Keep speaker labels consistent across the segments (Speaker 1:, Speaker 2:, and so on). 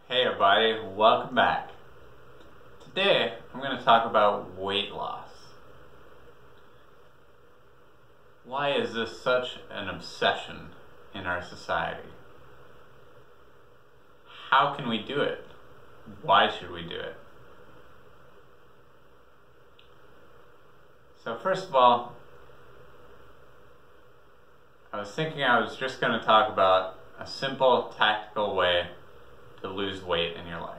Speaker 1: Hey everybody, welcome back. Today I'm going to talk about weight loss. Why is this such an obsession in our society? How can we do it? Why should we do it? So first of all, I was thinking I was just going to talk about a simple, tactical way to lose weight in your life.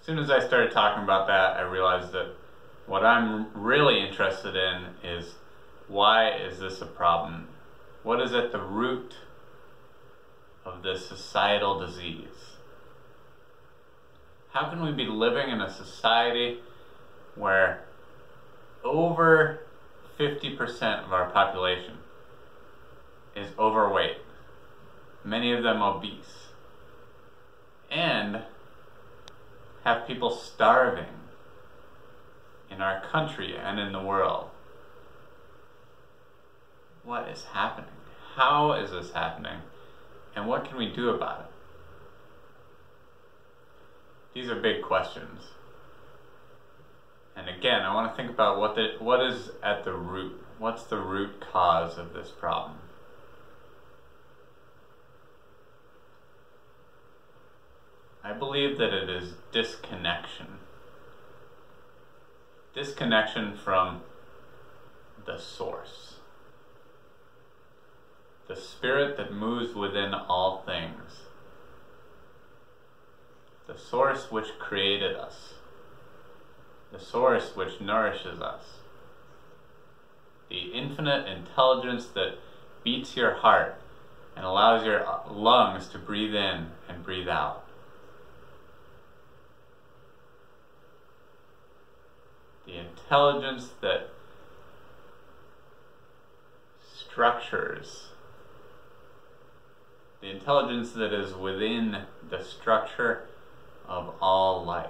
Speaker 1: As soon as I started talking about that, I realized that what I'm really interested in is, why is this a problem? What is at the root of this societal disease? How can we be living in a society where over 50% of our population is overweight, many of them obese, and have people starving in our country and in the world? What is happening? How is this happening? And what can we do about it? These are big questions. And again, I want to think about what is at the root. What's the root cause of this problem? I believe that it is disconnection. Disconnection from the source. The spirit that moves within all things. The source which created us. The source which nourishes us. The infinite intelligence that beats your heart and allows your lungs to breathe in and breathe out. The intelligence that structures, the intelligence that is within the structure of all life.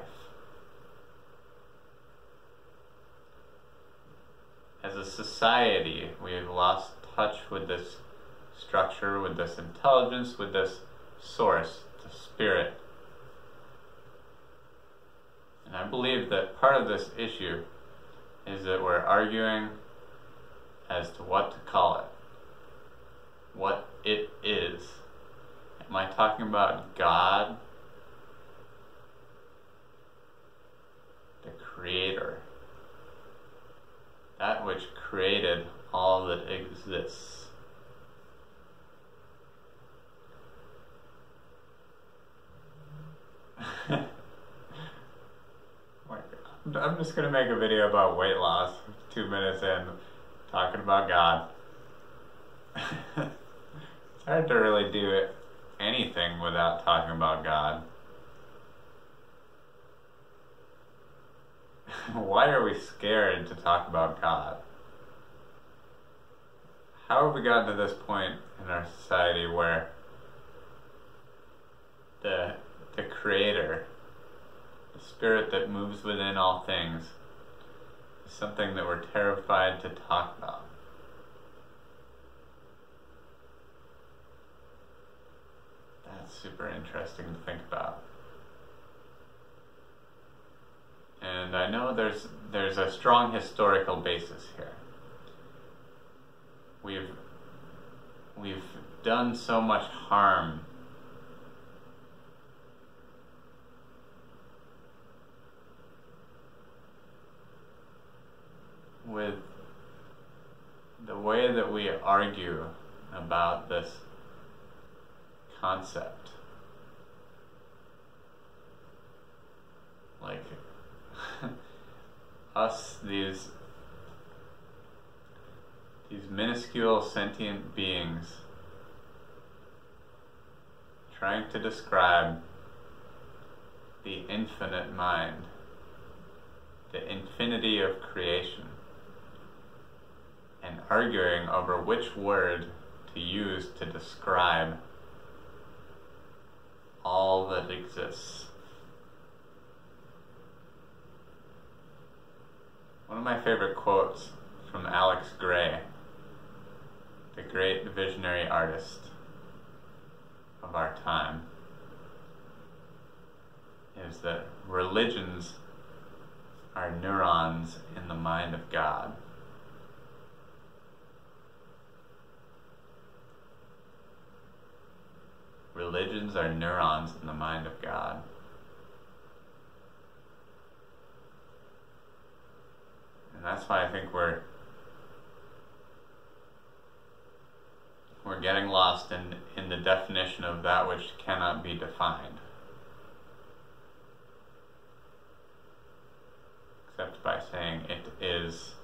Speaker 1: As a society, we have lost touch with this structure, with this intelligence, with this source, the spirit. And I believe that part of this issue is that we're arguing as to what to call it, what it is. Am I talking about God, the Creator, that which created all that exists? I'm just going to make a video about weight loss, 2 minutes in, talking about God. It's hard to really do anything without talking about God. Why are we scared to talk about God? How have we gotten to this point in our society where the Creator, the spirit that moves within all things, is something that we're terrified to talk about? That's super interesting to think about. And I know there's a strong historical basis here. We've done so much harm with the way that we argue about this concept. Like us, these minuscule sentient beings, trying to describe the infinite mind, the infinity of creation, and arguing over which word to use to describe all that exists. One of my favorite quotes from Alex Grey, the great visionary artist of our time, religions are neurons in the mind of God. Religions are neurons in the mind of God. And that's why I think we're getting lost in the definition of that which cannot be defined, except by saying it is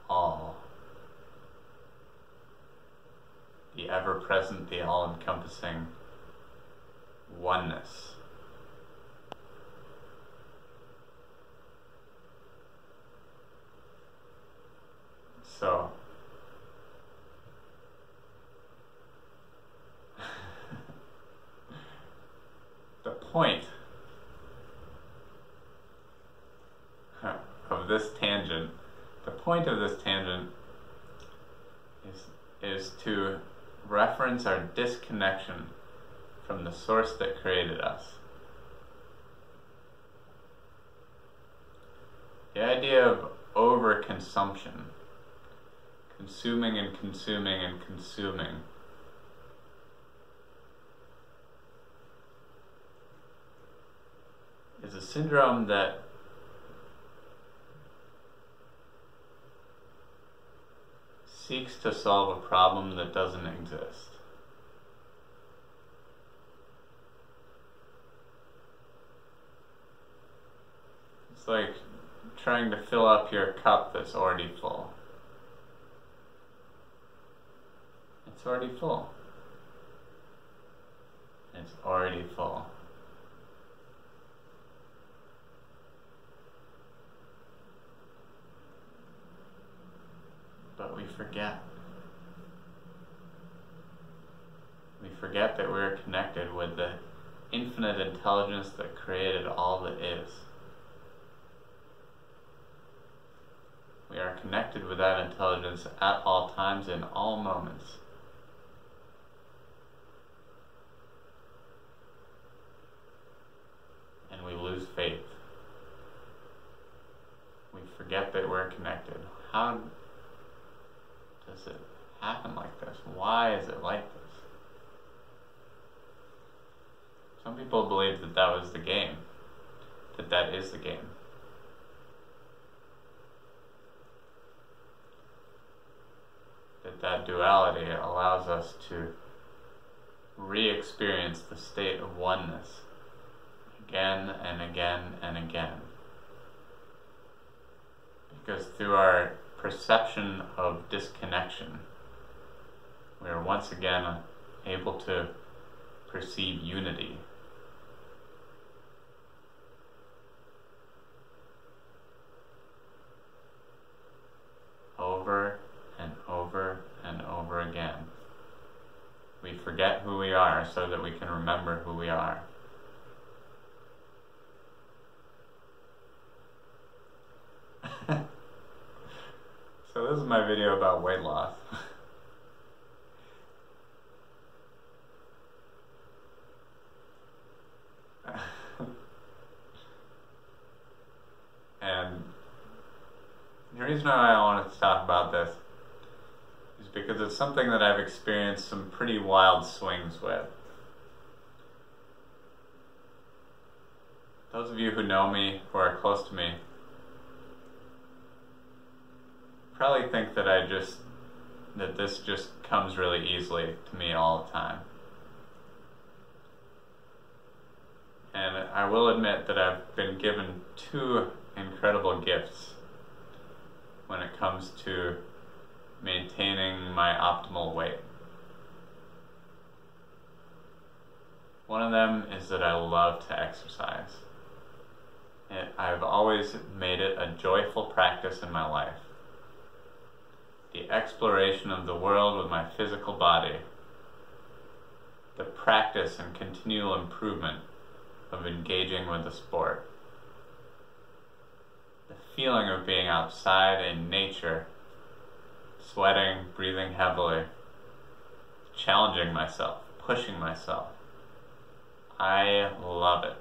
Speaker 1: all. The ever-present, the all-encompassing oneness. So, the point of this tangent, is to reference our disconnection from the source that created us. The idea of overconsumption, consuming and consuming and consuming, is a syndrome that seeks to solve a problem that doesn't exist. It's like trying to fill up your cup that's already full. It's already full. It's already full. But we forget. We forget that we're connected with the infinite intelligence that created all that is. We are connected with that intelligence at all times, in all moments. And we lose faith. We forget that we're connected. How does it happen like this? Why is it like this? Some people believe that that was the game, that is the game. That duality allows us to re-experience the state of oneness again and again and again. Because through our perception of disconnection, we are once again able to perceive unity. Over and over and over again. We forget who we are so that we can remember who we are. So this is my video about weight loss. And the reason why I wanted to talk about this is because it's something that I've experienced some pretty wild swings with. Those of you who know me, who are close to me, probably think that this just comes really easily to me all the time. And I will admit that I've been given two incredible gifts when it comes to maintaining my optimal weight. One of them is that I love to exercise. I've always made it a joyful practice in my life. The exploration of the world with my physical body, the practice and continual improvement of engaging with the sport, the feeling of being outside in nature, sweating, breathing heavily, challenging myself, pushing myself. I love it.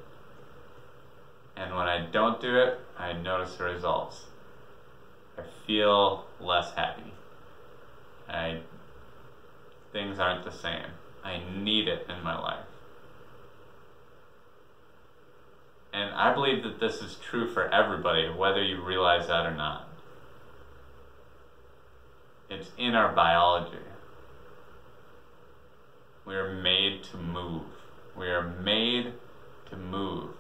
Speaker 1: And when I don't do it, I notice the results. I feel less happy. Things aren't the same. I need it in my life. And I believe that this is true for everybody, whether you realize that or not. It's in our biology. We are made to move. We are made to move.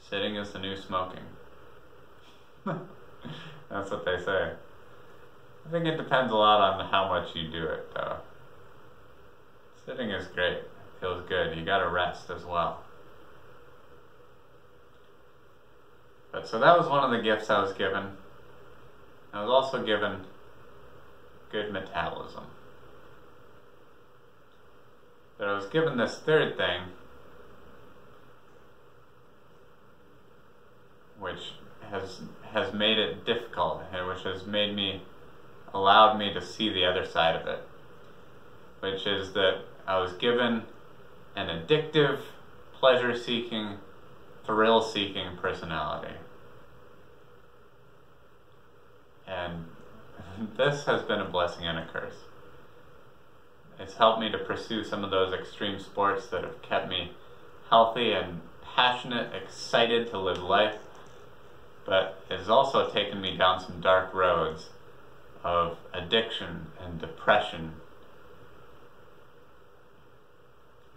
Speaker 1: Sitting is the new smoking. That's what they say. I think it depends a lot on how much you do it, though. Sitting is great. It feels good. You gotta rest as well. But so that was one of the gifts I was given. I was also given good metabolism. But I was given this third thing, which has made it difficult, and which has allowed me to see the other side of it, which is that I was given an addictive, pleasure-seeking, thrill-seeking personality. And this has been a blessing and a curse. It's helped me to pursue some of those extreme sports that have kept me healthy and passionate, excited to live life, but it's also taken me down some dark roads of addiction and depression,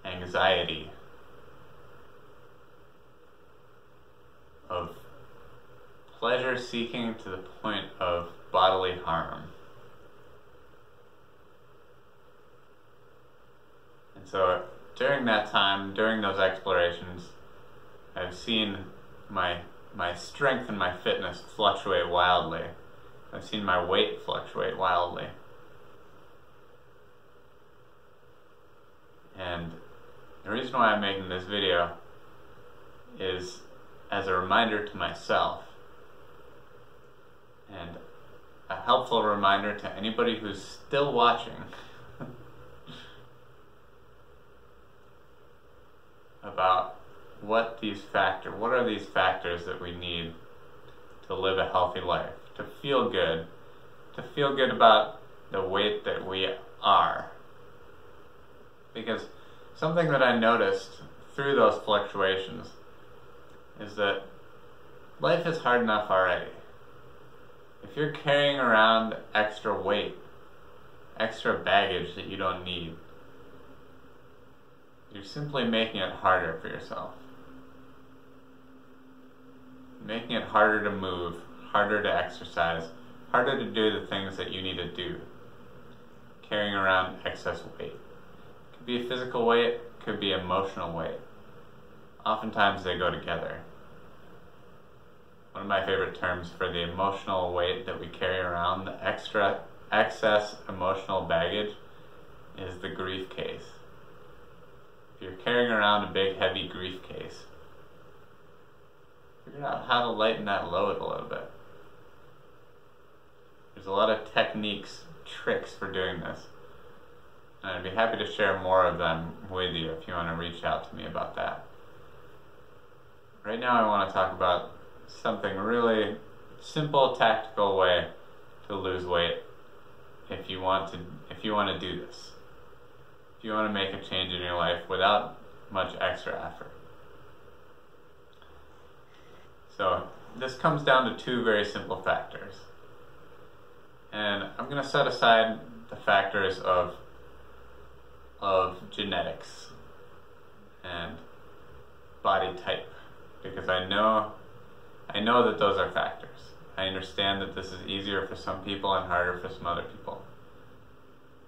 Speaker 1: anxiety, of pleasure seeking to the point of bodily harm. And so during that time, during those explorations, I've seen my strength and my fitness fluctuate wildly. I've seen my weight fluctuate wildly. And the reason why I'm making this video is as a reminder to myself, and a helpful reminder to anybody who's still watching about what are these factors that we need to live a healthy life, to feel good about the weight that we are. Because something that I noticed through those fluctuations is that life is hard enough already. If you're carrying around extra weight, extra baggage that you don't need, you're simply making it harder for yourself. Making it harder to move, harder to exercise, harder to do the things that you need to do. Carrying around excess weight. It could be a physical weight, it could be emotional weight. Oftentimes they go together. One of my favorite terms for the emotional weight that we carry around, the excess emotional baggage, is the grief case. If you're carrying around a big heavy grief case, figure out how to lighten that load a little bit. There's a lot of techniques, tricks for doing this. And I'd be happy to share more of them with you if you want to reach out to me about that. Right now I want to talk about something really simple, tactical way to lose weight if you want to do this. If you want to make a change in your life without much extra effort. So this comes down to two very simple factors. And I'm going to set aside the factors of genetics and body type, because I know that those are factors. I understand that this is easier for some people and harder for some other people.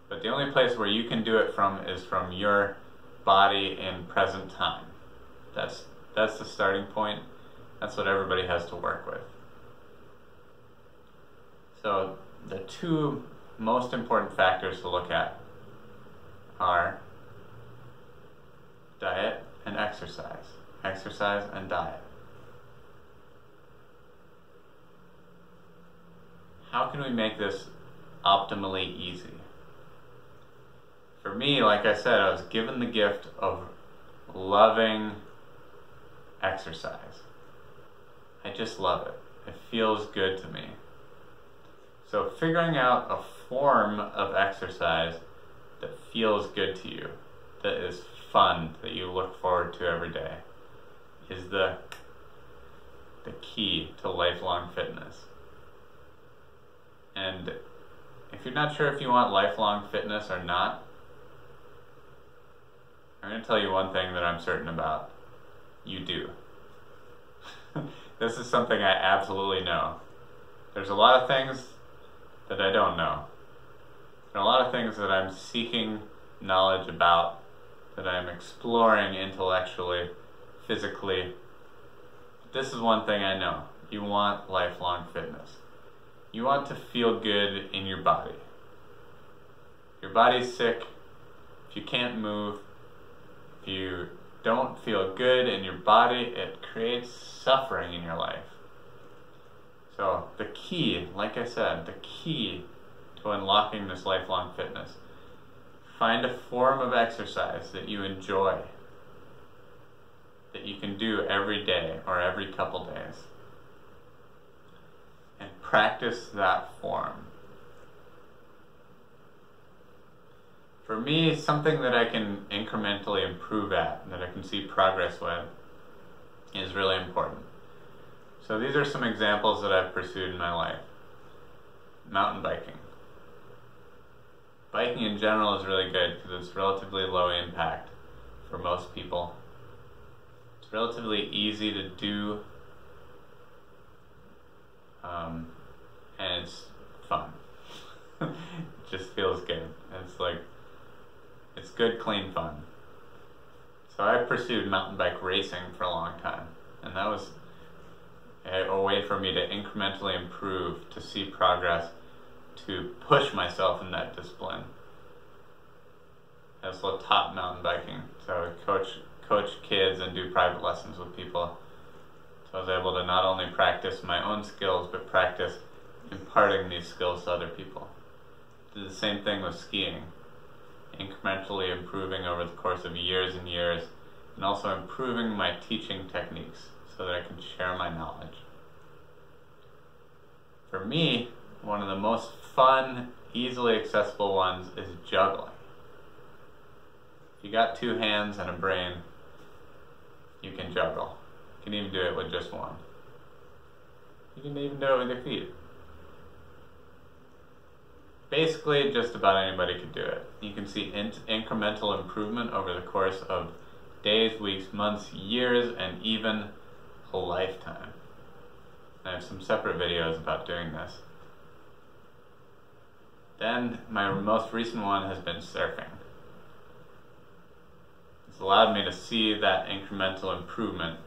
Speaker 1: But the only place where you can do it from is from your body in present time. That's the starting point. That's what everybody has to work with. So the two most important factors to look at are diet and exercise. Exercise and diet. How can we make this optimally easy? For me, like I said, I was given the gift of loving exercise. I just love it. It feels good to me. So figuring out a form of exercise that feels good to you, that is fun, that you look forward to every day, is the key to lifelong fitness. And if you're not sure if you want lifelong fitness or not, I'm going to tell you one thing that I'm certain about. You do. This is something I absolutely know. There's a lot of things that I don't know. There are a lot of things that I'm seeking knowledge about, that I'm exploring intellectually, physically. This is one thing I know. You want lifelong fitness. You want to feel good in your body. Your body's sick. If you can't move, if you don't feel good in your body, it creates suffering in your life. So the key, like I said, the key to unlocking this lifelong fitness, find a form of exercise that you enjoy, that you can do every day or every couple days, and practice that form. For me, something that I can incrementally improve at, that I can see progress with, is really important. So these are some examples that I've pursued in my life. Mountain biking. Biking in general is really good because it's relatively low impact for most people. It's relatively easy to do, and it's fun. It just feels good. It's good, clean fun. So I pursued mountain bike racing for a long time, and that was a way for me to incrementally improve, to see progress, to push myself in that discipline. I also taught mountain biking, so I would coach kids and do private lessons with people. So I was able to not only practice my own skills, but practice imparting these skills to other people. Did the same thing with skiing, incrementally improving over the course of years and years, and also improving my teaching techniques so that I can share my knowledge. For me, one of the most fun, easily accessible ones is juggling. If you got two hands and a brain, you can juggle. You can even do it with just one. You can even do it with your feet. Basically, just about anybody could do it. You can see incremental improvement over the course of days, weeks, months, years, and even a lifetime. I have some separate videos about doing this. Then, my most recent one has been surfing. It's allowed me to see that incremental improvement,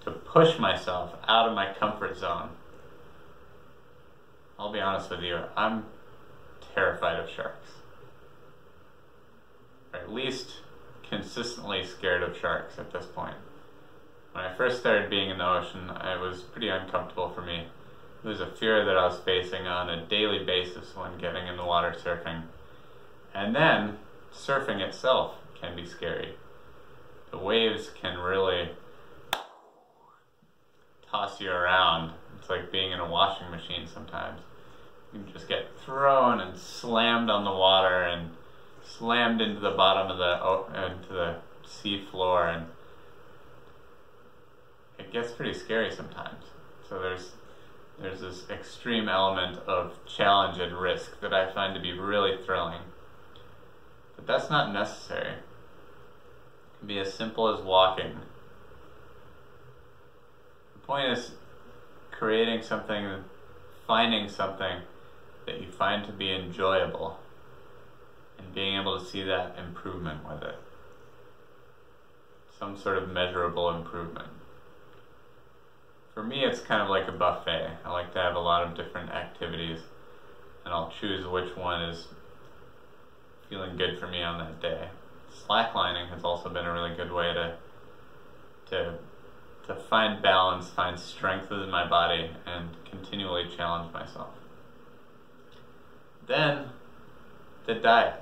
Speaker 1: to push myself out of my comfort zone. I'll be honest with you, I'm terrified of sharks. Or at least consistently scared of sharks at this point. When I first started being in the ocean, it was pretty uncomfortable for me. It was a fear that I was facing on a daily basis when getting in the water surfing. And then, surfing itself can be scary. The waves can really toss you around. It's like being in a washing machine sometimes. You can just get thrown and slammed on the water and slammed into the bottom of the sea floor, and it gets pretty scary sometimes. So there's this extreme element of challenge and risk that I find to be really thrilling. But that's not necessary. It can be as simple as walking. The point is creating something, finding something that you find to be enjoyable, and being able to see that improvement with it. Some sort of measurable improvement. For me, it's kind of like a buffet. I like to have a lot of different activities, and I'll choose which one is feeling good for me on that day. Slacklining has also been a really good way to find balance, find strength within my body, and continually challenge myself. Then, the diet.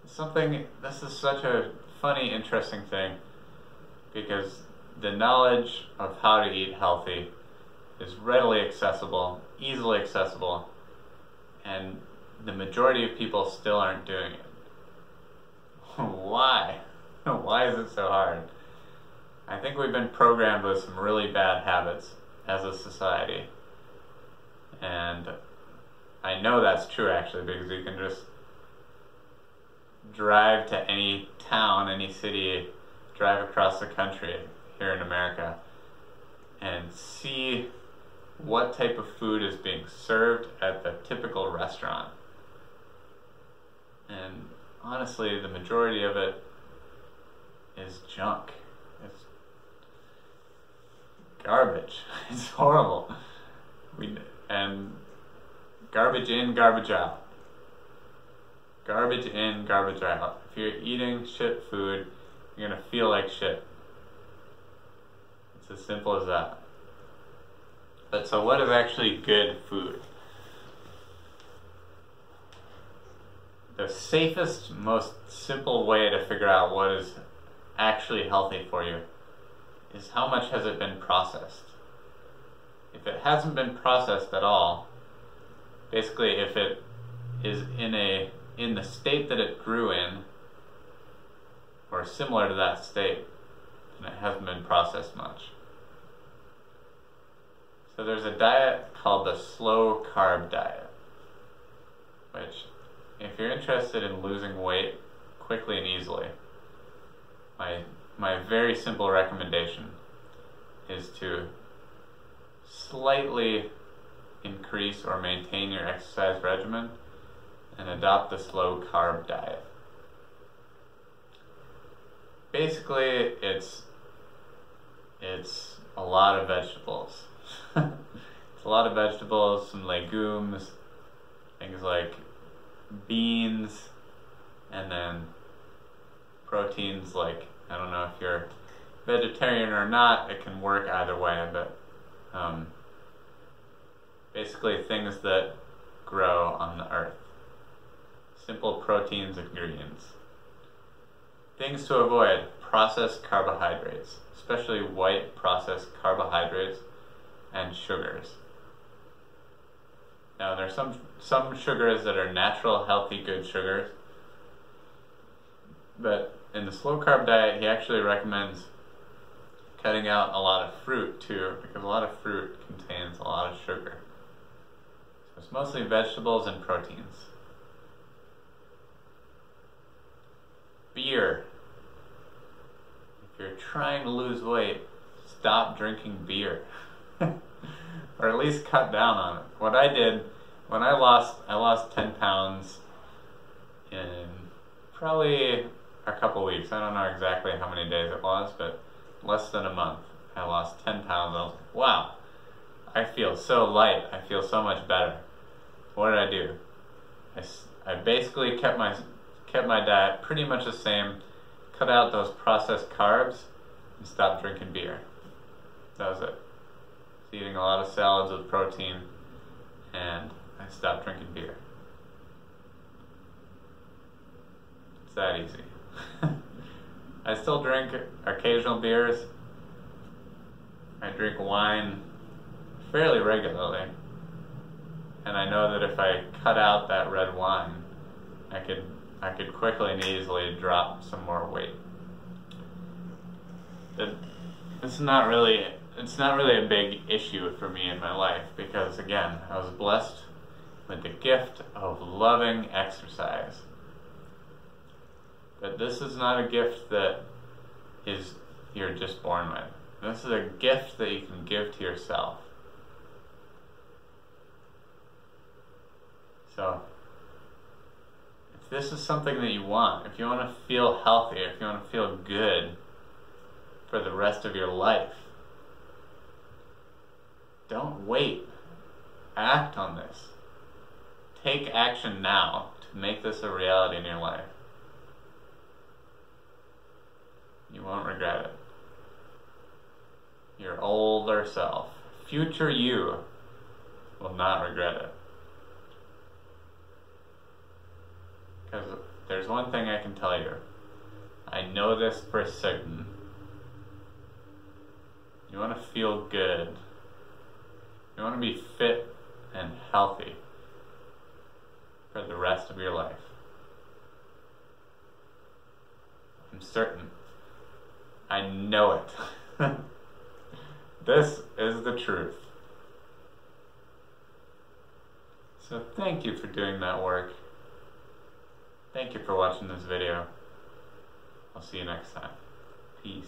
Speaker 1: This is such a funny, interesting thing, because the knowledge of how to eat healthy is readily accessible, easily accessible, and the majority of people still aren't doing it. Why? Why is it so hard? I think we've been programmed with some really bad habits as a society. And I know that's true actually, because you can just drive to any town, any city, drive across the country here in America and see what type of food is being served at the typical restaurant. And honestly, the majority of it is junk. It's garbage. It's horrible. And garbage in, garbage out. Garbage in, garbage out. If you're eating shit food, you're gonna feel like shit. It's as simple as that. But so what is actually good food? The safest, most simple way to figure out what is actually healthy for you is how much has it been processed. If it hasn't been processed at all, basically if it is in the state that it grew in, or similar to that state, then it hasn't been processed much. So there's a diet called the slow carb diet, which, if you're interested in losing weight quickly and easily, my very simple recommendation is to slightly increase or maintain your exercise regimen and adopt the slow carb diet. Basically, it's a lot of vegetables. It's a lot of vegetables, some legumes, things like beans, and then proteins like, I don't know if you're vegetarian or not, it can work either way, but basically things that grow on the earth. Simple proteins and greens. Things to avoid: processed carbohydrates, especially white processed carbohydrates and sugars. Now there's some sugars that are natural, healthy, good sugars, but in the slow carb diet he actually recommends cutting out a lot of fruit too, because a lot of fruit contains a lot of sugar. So it's mostly vegetables and proteins. Beer. If you're trying to lose weight, stop drinking beer. Or at least cut down on it. What I did, when I lost 10 pounds in probably a couple weeks. I don't know exactly how many days it was, but less than a month. I lost 10 pounds. I was like, wow, I feel so light. I feel so much better. What did I do? I basically kept my diet pretty much the same, cut out those processed carbs, and stopped drinking beer. That was it. I was eating a lot of salads with protein, and I stopped drinking beer. It's that easy. I still drink occasional beers. I drink wine fairly regularly, and I know that if I cut out that red wine, I could quickly and easily drop some more weight. It's not really a big issue for me in my life, because again, I was blessed with the gift of loving exercise. But this is not a gift that you're just born with. This is a gift that you can give to yourself. So, if this is something that you want, if you want to feel healthy, if you want to feel good for the rest of your life, don't wait. Act on this. Take action now to make this a reality in your life. You won't regret it. Your older self, future you, will not regret it. Because there's one thing I can tell you. I know this for certain. You want to feel good. You want to be fit and healthy for the rest of your life. I'm certain. I know it. This is the truth. So thank you for doing that work. Thank you for watching this video. I'll see you next time. Peace.